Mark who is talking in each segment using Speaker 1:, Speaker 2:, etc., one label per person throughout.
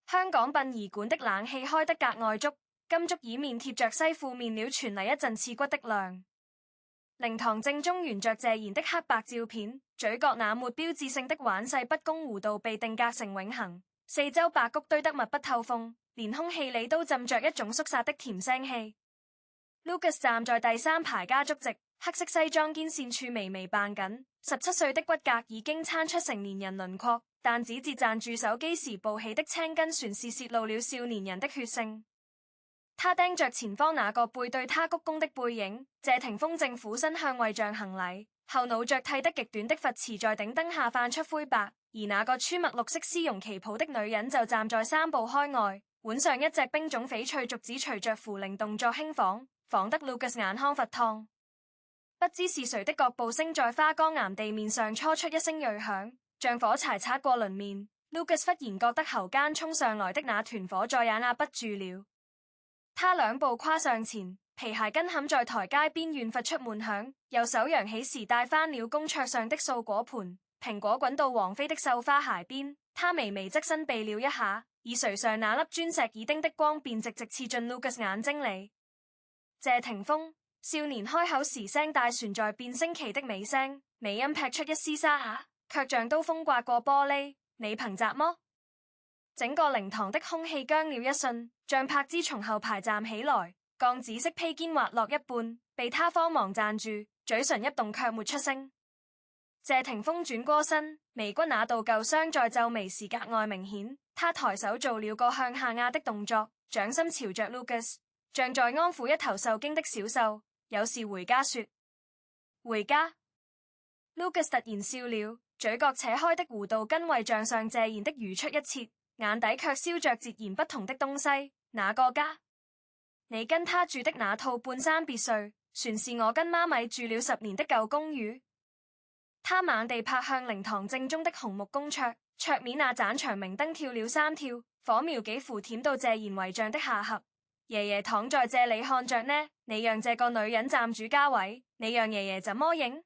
Speaker 1: 香港殯儀館的冷氣開得格外足，金竹椅面貼着西褲面料，傳嚟一陣刺骨的涼。靈堂正中懸着謝賢的黑白照片，嘴角那抹標誌性的玩世不恭弧度被定格成永恆。四周白菊堆得密不透風，連空氣裏都浸着一種肅殺的甜腥氣。Lucas 站在第三排家族席，黑色西裝肩線處微微扮緊，17歲的骨骼已經撐出成年人輪廓，但指節讚住手機時暴起的青筋船是洩露了少年人的血性。他盯着前方那個背對他鞠躬的背影，謝霆鋒正俯身向遺像行禮，後腦着剃得極短的髮髭在頂燈下泛出灰白，而那個穿墨綠色絲絨旗袍的女人就站在3步開外，腕上一隻冰種翡翠竹子隨着扶靈動作輕晃，仿得 Lucas 眼眶發燙。不知是誰的腳步聲在花崗岩地面上搓出一聲銳響，像火柴擦過輪面。Lucas 忽然覺得喉間衝上來的那團火再也壓不住了。他兩步跨上前，皮鞋跟冚在台階邊緣發出悶響，右手揚起時帶翻了公桌上的素果盤，蘋果滾到王菲的繡花鞋邊，他微微側身避了一下，耳垂上那粒鑽石耳釘的光便直直刺進 Lucas 眼睛裡。謝霆鋒少年開口時聲帶旋在變聲期的尾聲，尾音劈出一絲沙啞，卻像刀鋒刮過玻璃。你憑什麼？整個靈堂的空氣僵了一瞬，像柏茲從後排站起來，鋼紫色披肩滑落一半，被他慌忙站住，嘴唇一動卻沒出聲。謝霆鋒轉過身，眉骨那道舊傷在皺眉時格外明顯，他抬手做了個向下壓的動作，掌心朝着 Lucas， 像在安撫一頭受驚的小獸。有事回家說。回家。Lucas 突然笑了，嘴角扯開的弧度跟遺像上謝賢的如出一轍，眼底卻燒着截然不同的東西。哪個家？你跟他住的那套半山別墅，全是我跟媽咪住了10年的舊公寓。他猛地拍向靈堂正中的紅木公桌，桌面那盞長明燈跳了3跳，火苗幾乎舔到謝賢遺像的下頜。爺爺躺在這裡看着呢，你讓這個女人佔主家位，你讓爺爺怎麼認？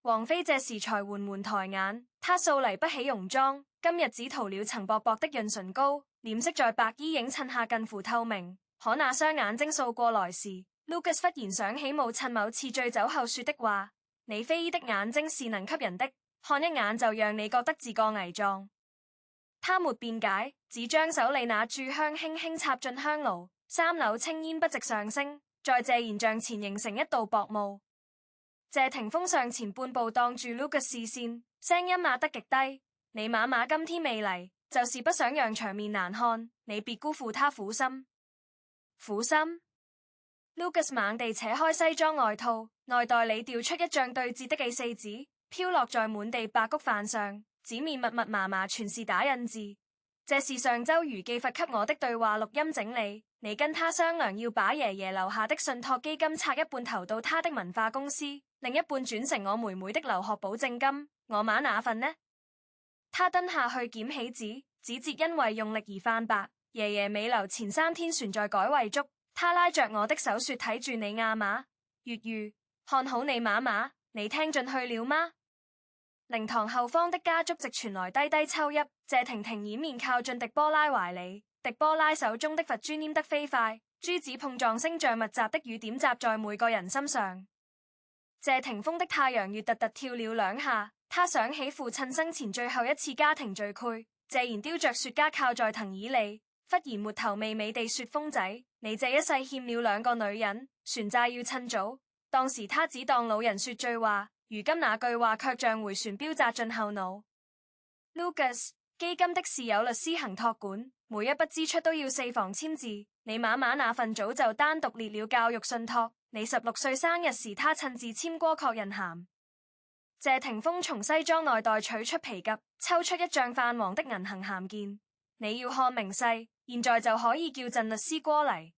Speaker 1: 王菲這時才緩緩抬眼，她素嚟不起戎妝，今日只塗了層薄薄的潤唇膏，臉色在白衣映襯下近乎透明。可那雙眼睛掃過來時，Lucas 忽然想起母親某次醉酒後說的話：你非伊的眼睛是能吸人的，看一眼就讓你覺得自個危狀。他沒辯解，只將手裡那炷香輕輕插進香爐。3縷青煙不直上升，在謝賢像前形成一道薄霧。謝霆鋒上前半步擋住 Lucas 視線，聲音壓得極低：你媽媽今天未嚟，就是不想讓場面難看，你別辜負她苦心。苦心。Lucas 猛地扯開西裝外套，內袋裡掉出一張對折的 A4 紙，飄落在滿地白菊飯上，紙面密密麻麻全是打印字。這是上周余寄發給我的對話錄音整理。你跟他商量要把爺爺留下的信託基金拆一半投到他的文化公司，另一半轉成我妹妹的留學保證金。我媽那份呢？他蹲下去撿起紙，紙節因為用力而泛白。爺爺尾流前3天船在改惠竹，他拉着我的手說睇住你亞馬粵語，看好你媽媽，你聽進去了嗎？靈堂後方的家族席傳來低低抽泣，謝婷婷掩面靠進狄波拉懷裡。狄波拉手中的佛珠拈得飛快，珠子碰撞聲像密集的雨點砸在每個人心上。謝霆鋒的太陽穴突突跳了2下，他想起父親生前最後一次家庭聚會，謝賢叼着雪茄靠在藤椅裡，忽然沒頭微微地說：瘋仔，你這一世欠了2個女人，船債要趁早。當時他只當老人說醉話，如今那句話卻像回旋鏢砸進後腦。Lucas 基金的事有律師行託管，每一筆支出都要4房簽字。你媽媽那份早就單獨列了教育信託，你16歲生日時他親自簽過確認函。謝霆鋒從西裝內袋取出皮夾，抽出一張泛黃的銀行函件。你要看明細，現在就可以叫鄭律師過嚟。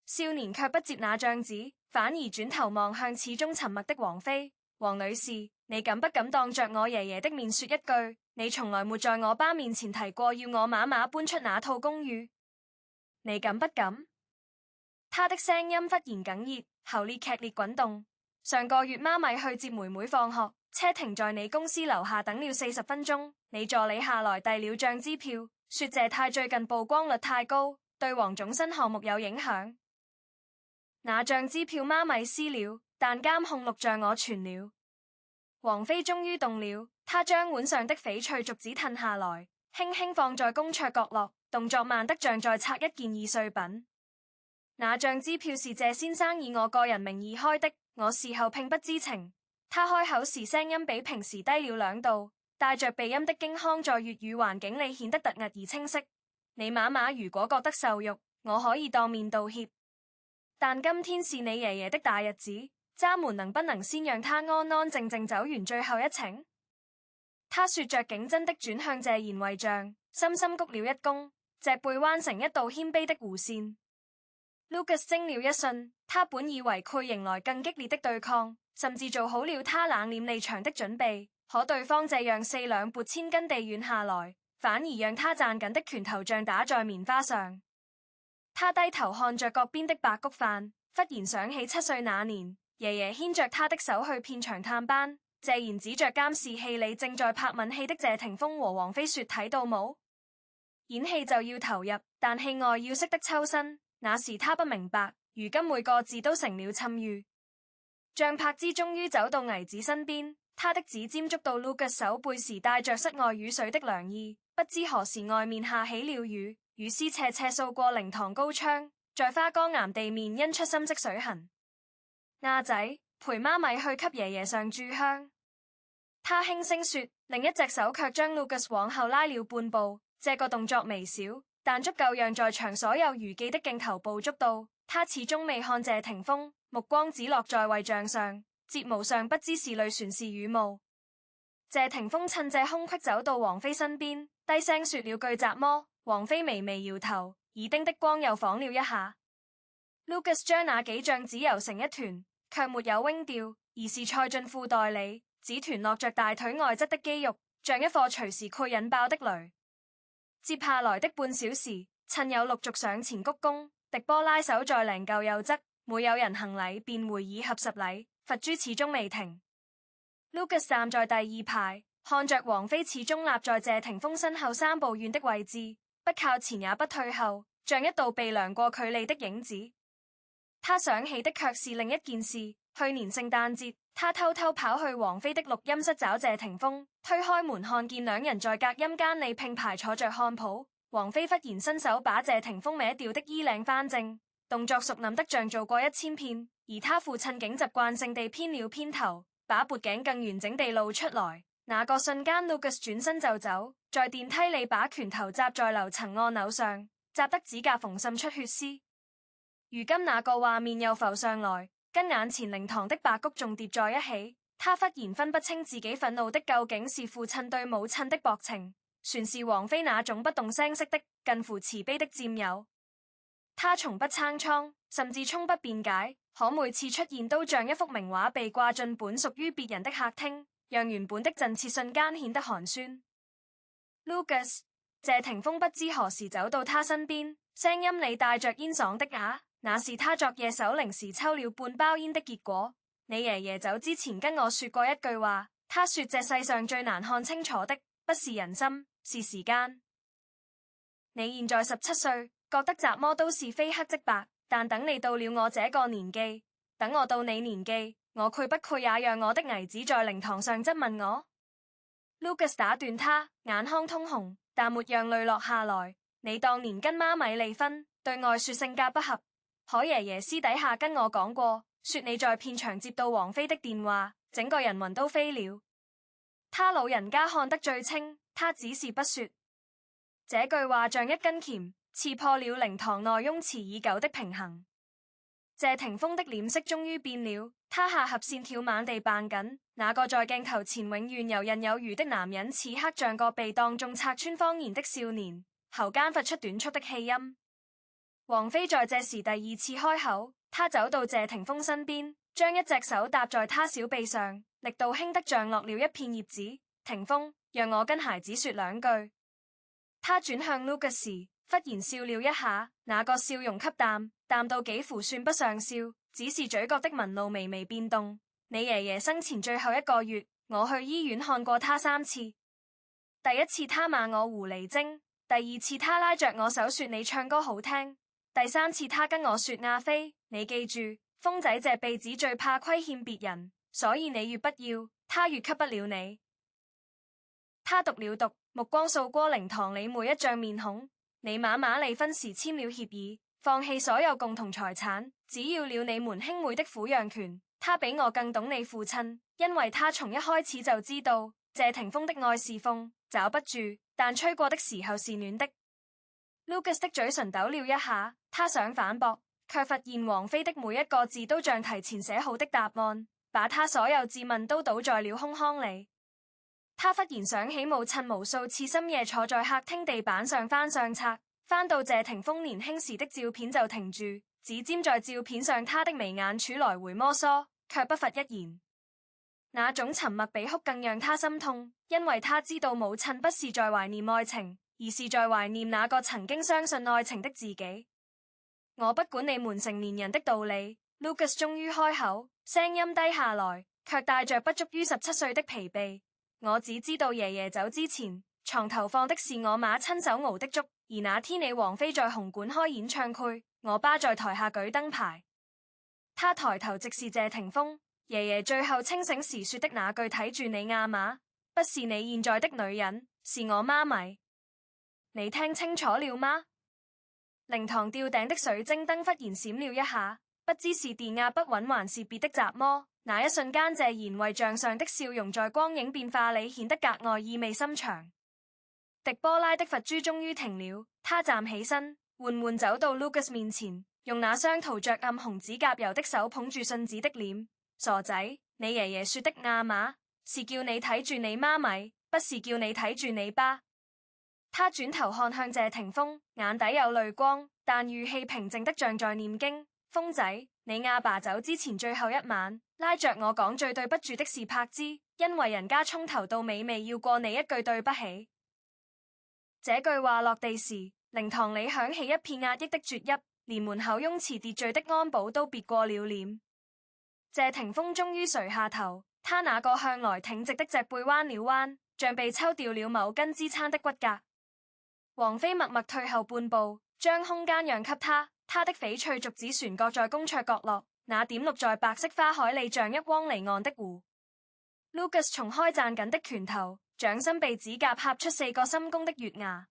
Speaker 1: 少年卻不接那張紙，反而轉頭望向始終沉默的王菲。王女士，你敢不敢當着我爺爺的面說一句，你從來沒在我爸面前提過要我媽媽搬出那套公寓？你敢不敢？他的聲音忽然哽咽，喉裂劇烈滾動。上個月媽咪去接妹妹放學，車停在你公司樓下等了40分鐘，你助理下來遞了張支票，說謝太最近曝光率太高，對黃種新項目有影響。那像支票媽咪私了，但監控錄像我傳了。王菲終於動了，她將碗上的翡翠續子褪下來，輕輕放在公桌角落，動作慢得像在拆一件易碎品。那張支票是謝先生以我個人名義開的，我事後並不知情。他開口時聲音比平時低了2度，帶着鼻音的京腔在粵語環境裡顯得突兀而清晰。你媽媽如果覺得受辱，我可以當面道歉。但今天是你爺爺的大日子，咱們能不能先讓他安安靜靜走完最後一程？他說着頸真的轉向謝賢惠像，深深鞠了一躬，脊背彎成一道謙卑的弧線。Lucas 精了一瞬，他本以為會迎來更激烈的對抗，甚至做好了他冷臉離場的準備，可對方這樣4兩撥千斤地軟下來，反而讓他攢緊的拳頭像打在棉花上。他低頭看着角邊的白菊飯，忽然想起7歲那年，爺爺牽着他的手去片場探班，謝賢指着監視器裏正在拍吻戲的謝霆鋒和王菲說：睇到冇？演戲就要投入，但戲外要識得抽身。那時他不明白，如今每個字都成了讖語。像柏芝終於走到危子身邊，他的指尖觸到 Lucas 手背時帶着室外雨水的涼意，不知何時外面下起了雨。雨絲斜斜掃過靈堂高窗，在花崗岩地面印出深色水痕。亞仔，陪媽咪去給爺爺上炷香。他輕聲說，另一隻手卻將 Lucas 往後拉了半步。這個動作微小，但足夠讓在場所有娛記的鏡頭捕捉到。他始終未看謝霆鋒，目光只落在遺像上，睫毛上不知是淚船是雨霧。謝霆鋒趁這空隙走到王菲身邊，低聲說了句雜麼。王菲微微搖頭，耳釘的光又晃了一下。Lucas 將那幾帳子揉成一團，卻沒有扔掉，而是塞進褲袋裡，只團落着大腿外側的肌肉，像一顆隨時會引爆的雷。接下來的半小時，趁有陸續上前鞠躬，迪波拉手在靈柩右側，每有人行禮便會以合十禮，佛珠始終未停。Lucas 站在第2排，看着王菲始終立在謝霆鋒身後3步遠的位置。不靠前也不退後，像一道被量過距離的影子。他想起的卻是另一件事。去年聖誕節，他偷偷跑去王菲的錄音室找謝霆鋒，推開門看見2人在隔音間裏並排坐着看譜。王菲忽然伸手把謝霆鋒歪掉的衣領翻正，動作熟稔得像做過1000遍。而他父親竟習慣性地偏了偏頭，把脖頸更完整地露出來。那個瞬間 ，Lucas 轉身就走，在電梯裏把拳頭砸在樓層按鈕上，砸得指甲縫滲出血絲。如今那個畫面又浮上來，跟眼前靈堂的白菊重疊在一起。他忽然分不清自己憤怒的究竟是父親對母親的薄情，全是王菲那種不動聲色的近乎慈悲的佔有。他從不撐倉，甚至從不辯解，可每次出現都像一幅名畫被掛進本屬於別人的客廳，讓原本的震切瞬間顯得寒酸。Lucas， 謝霆鋒不知何時走到他身邊，聲音裡帶着煙爽的啞，那是他昨夜守靈時抽了半包煙的結果。你爺爺走之前跟我說過一句話，他說這世上最難看清楚的不是人心，是時間。你現在17歲，覺得怎麼都是非黑即白，但等你到了我這個年紀，等我到你年紀，我愧不愧也讓我的兒子在靈堂上質問我。Lucas 打斷他，眼眶通紅，但沒讓淚落下來。你當年跟媽咪離婚，對外說性格不合，可爺爺私底下跟我講過，說你在片場接到王菲的電話，整個人魂都飛了。他老人家看得最清，他只是不說。這句話像一根鉗，刺破了靈堂內擁持已久的平衡。謝霆鋒的臉色終於變了，他下頜線條猛地扮緊，那個在鏡頭前永遠游刃有餘的男人，此刻像個被當眾拆穿謊言的少年，喉間發出短促的氣音。王菲在這時第2次開口，她走到謝霆鋒身邊，將一隻手搭在他小臂上，力道輕得像落了一片葉子。霆鋒，讓我跟孩子說2句。他轉向 Lucas 時，忽然笑了一下，那個笑容給淡到幾乎算不上笑，只是嘴角的紋路微微變動。你爺爺生前最後1個月，我去醫院看過他3次。第一次他罵我狐狸精，第二次他拉着我手說你唱歌好聽，第三次他跟我說阿飛，你記住，瘋仔這鼻子最怕虧欠別人，所以你越不要，他越給不了你。他讀了讀，目光掃過靈堂裡每一張面孔。你媽媽離婚時簽了協議，放棄所有共同財產，只要了你們兄妹的撫養權。他比我更懂你父親，因為他從一開始就知道謝霆鋒的愛是風，找不住，但吹過的時候是暖的。Lucas 的嘴唇抖了一下，他想反駁，卻發現王菲的每一個字都像提前寫好的答案，把他所有自問都倒在了空腔裡。他忽然想起母親無數次深夜坐在客廳地板上翻相冊，翻到謝霆鋒年輕時的照片就停住，指尖在照片上他的眉眼處來回摩挲，卻不發一言。那種沉默比哭更讓他心痛，因為他知道母親不是在懷念愛情，而是在懷念那個曾經相信愛情的自己。我不管你們成年人的道理，Lucas 終於開口，聲音低下來，卻帶着不足於17歲的疲憊。我只知道爺爺走之前，床頭放的是我媽親手熬的粥，而那天你王菲在紅館開演唱會，我爸在台下舉燈牌。他抬頭直視謝霆鋒，爺爺最後清醒時說的那句睇住你阿媽，不是你現在的女人，是我媽咪。你聽清楚了嗎？靈堂吊頂的水晶燈忽然閃了一下，不知是電壓不穩還是別的雜魔。那一瞬間，謝賢惠像上的笑容在光影變化裡顯得格外意味深長。迪波拉的佛珠終於停了，他站起身，緩緩走到 Lucas 面前，用那雙塗着暗紅指甲油的手捧住信紙的臉。傻仔，你爺爺說的阿媽是叫你睇住你媽咪，不是叫你睇住你爸。他轉頭看向謝霆鋒，眼底有淚光，但語氣平靜得像在念經。鋒仔，你阿爸走之前最後一晚，拉着我講最對不住的是柏芝，因為人家從頭到尾未要過你一句對不起。這句話落地時，靈堂裡響起一片壓抑的啜泣，連門口擁持秩序的安保都別過了臉。謝霆鋒終於垂下頭，他那個向來挺直的脊背彎了彎，像被抽掉了某根支撐的骨骼。王菲默默退後半步，將空間讓給他。他的翡翠竹子懸掛在公桌角落，那點綠在白色花海裡像一汪離岸的湖。Lucas 重開攢緊的拳頭，掌心被指甲掐出4個深攻的月牙。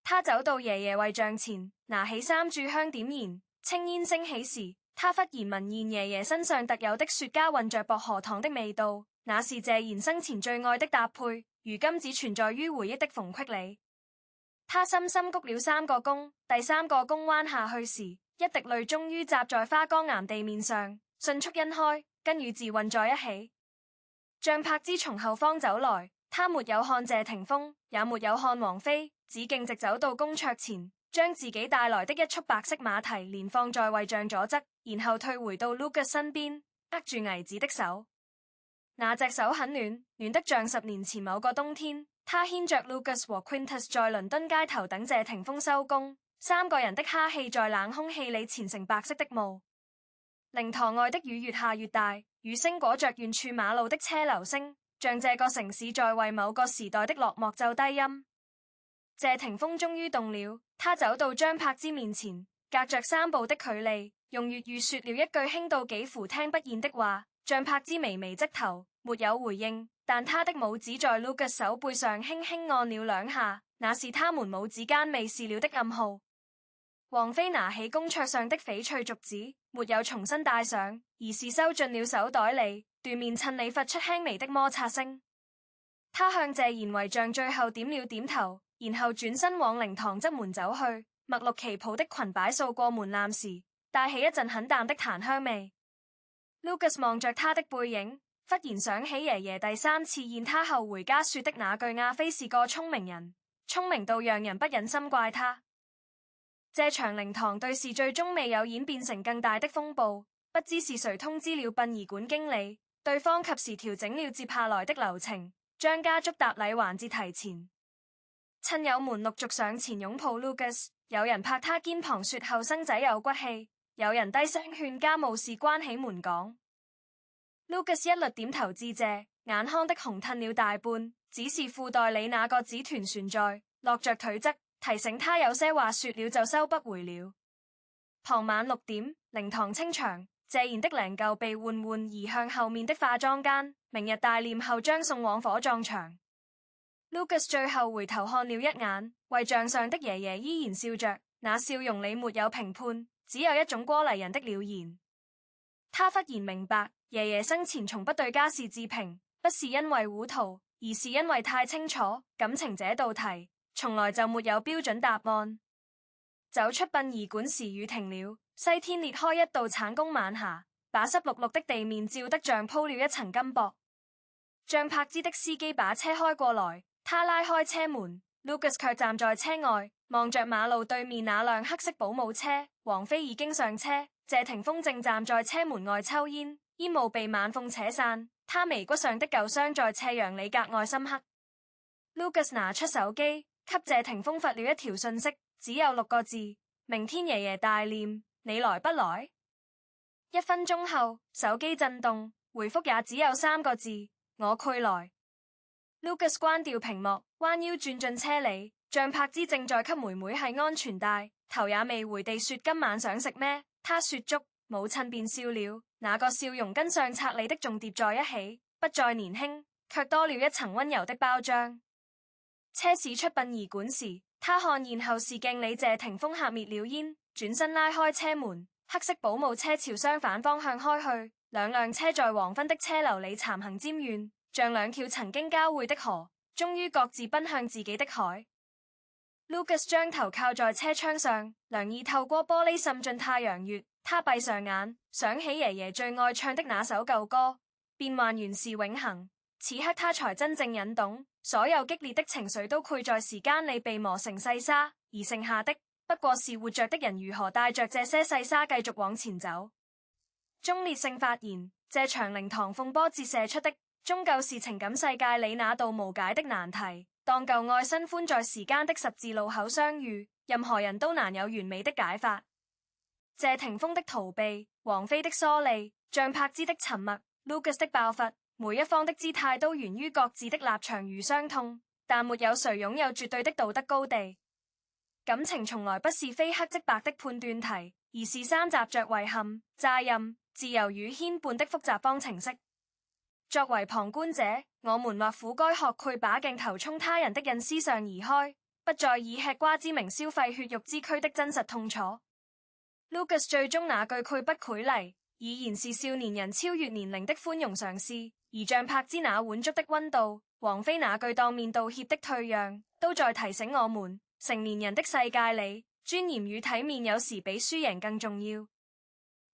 Speaker 1: 他走到爺爺遺像前，拿起3炷香點燃，青煙升起時，他忽然聞見爺爺身上特有的雪茄混着薄荷糖的味道，那是謝賢生前最愛的搭配，如今只存在於回憶的縫隙裡。他深深鞠了3個躬，第3個躬彎下去時，一滴淚終於砸在花崗岩地面上，迅速印開，跟與字混在一起。像柏芝從後方走來，他沒有看謝霆鋒，也沒有看王菲，只徑直走到公桌前，將自己帶來的一束白色馬蹄連放在遺像左側，然後退回到 Lucas 身邊，握住兒子的手。那隻手很暖，暖得像10年前某個冬天。他牽着 Lucas 和 Quintus 在倫敦街頭等謝霆鋒收工，3個人的哈氣在冷空氣裡纏成白色的霧。靈堂外的雨越下越大，雨聲裹着遠處馬路的車流聲，像這個城市在為某個時代的落寞奏低音。謝霆鋒終於動了，他走到張柏芝面前，隔着3步的距離，用粵語說了一句輕到幾乎聽不見的話。張柏芝微微側頭，沒有回應。但他的拇指在 Lucas 手背上輕輕按了2下，那是他們拇指間未試了的暗號。王菲拿起公桌上的翡翠竹子，沒有重新戴上，而是收進了手袋裡，緞面襯裡發出輕微的摩擦聲。他向謝賢遺像最後點了點頭，然後轉身往靈堂側門走去。墨綠旗袍的裙擺掃過門檻時，帶起一陣很淡的檀香味。Lucas 望着他的背影，忽然想起爺爺第3次見他後回家說的那句阿飛是個聰明人，聰明到讓人不忍心怪他。這場靈堂對視最終未有演變成更大的風暴，不知是誰通知了殯儀館經理，對方及時調整了接下來的流程，將家族搭禮環節提前。親友們陸續上前擁抱 Lucas， 有人拍他肩膀說後生仔有骨氣，有人低聲勸家務事關起門講。Lucas 一律點頭致謝，眼眶的紅褪了大半，只是褲袋裡那個紙團懸在，落着腿側，提醒他有些話說了就收不回了。傍晚6點，靈堂清場，謝賢的靈柩被緩移向後面的化妝間，明日大殮後將送往火葬場。Lucas 最後回頭看了一眼，為像上的爺爺依然笑着，那笑容裡沒有評判，只有一種過來人的了然。他忽然明白，爺爺生前從不對家事置評，不是因為糊塗，而是因為太清楚，感情這道題從來就沒有標準答案。走出殯儀館時雨停了，西天裂開一道橙公晚霞，把濕漉漉的地面照得像鋪了一層金箔。像柏茲的司機把車開過來，他拉開車門， Lucas 卻站在車外，望着馬路對面那輛黑色保姆車。王菲已經上車，謝霆鋒正站在車門外抽煙，煙霧被晚風扯散，他眉骨上的舊傷在斜陽裡格外深刻。Lucas 拿出手機，給謝霆鋒發了一條訊息，只有6個字：明天爺爺大殮，你來不來？1分鐘後，手機震動，回覆也只有3個字：我攰來。Lucas 關掉屏幕，彎腰轉進車裡，像柏茲正在給妹妹繫安全帶，頭也未回地說：今晚想食咩？他說粥，母親便笑了，那個笑容跟相冊裡的重疊在一起，不再年輕，卻多了一層溫柔的包裝。車駛出殯儀館時，他看見後視鏡裡謝霆鋒掐滅了煙，轉身拉開車門，黑色保姆車朝相反方向開去，兩輛車在黃昏的車流裡漸行漸遠，像兩條曾經交匯的河，終於各自奔向自己的海。Lucas 將頭靠在車窗上，涼意透過玻璃滲進太陽穴，他閉上眼，想起爺爺最愛唱的那首舊歌，變幻原是永恆。此刻他才真正忍懂，所有激烈的情緒都潰在時間裡被磨成細沙，而剩下的不過是活着的人如何帶着這些細沙繼續往前走。忠烈聖發言：這場靈堂風波折射出的，終究是情感世界裡那道無解的難題。當舊愛新歡在時間的十字路口相遇，任何人都難有完美的解法。謝霆鋒的逃避，王菲的疏離，像柏茲的沉默， Lucas 的爆發，每一方的姿態都源於各自的立場與傷痛，但沒有誰擁有絕對的道德高地。感情從來不是非黑即白的判斷題，而是摻雜着遺憾、責任、自由與牽絆的複雜方程式。作為旁觀者，我們或苦該學會把鏡頭從他人的隱私上移開，不再以吃瓜之名消費血肉之軀的真實痛楚。Lucas 最終那句潰不潰黎，已然是少年人超越年齡的寬容嘗試，而像柏茲那碗粥的溫度，王菲那句當面道歉的退讓，都在提醒我們，成年人的世界裡，尊嚴與體面有時比輸贏更重要。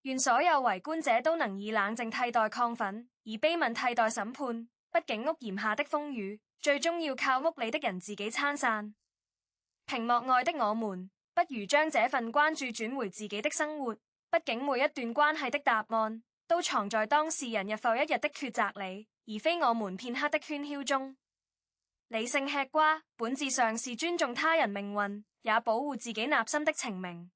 Speaker 1: 願所有圍觀者都能以冷靜替代亢奮，以悲憫替代審判。畢竟屋檐下的風雨，最終要靠屋裡的人自己撐傘。屏幕外的我們，不如將這份關注轉回自己的生活。畢竟每一段關係的答案，都藏在當事人日復一日的抉擇裡，而非我們片刻的喧囂中。理性吃瓜，本質上是尊重他人命運，也保護自己內心的澄明。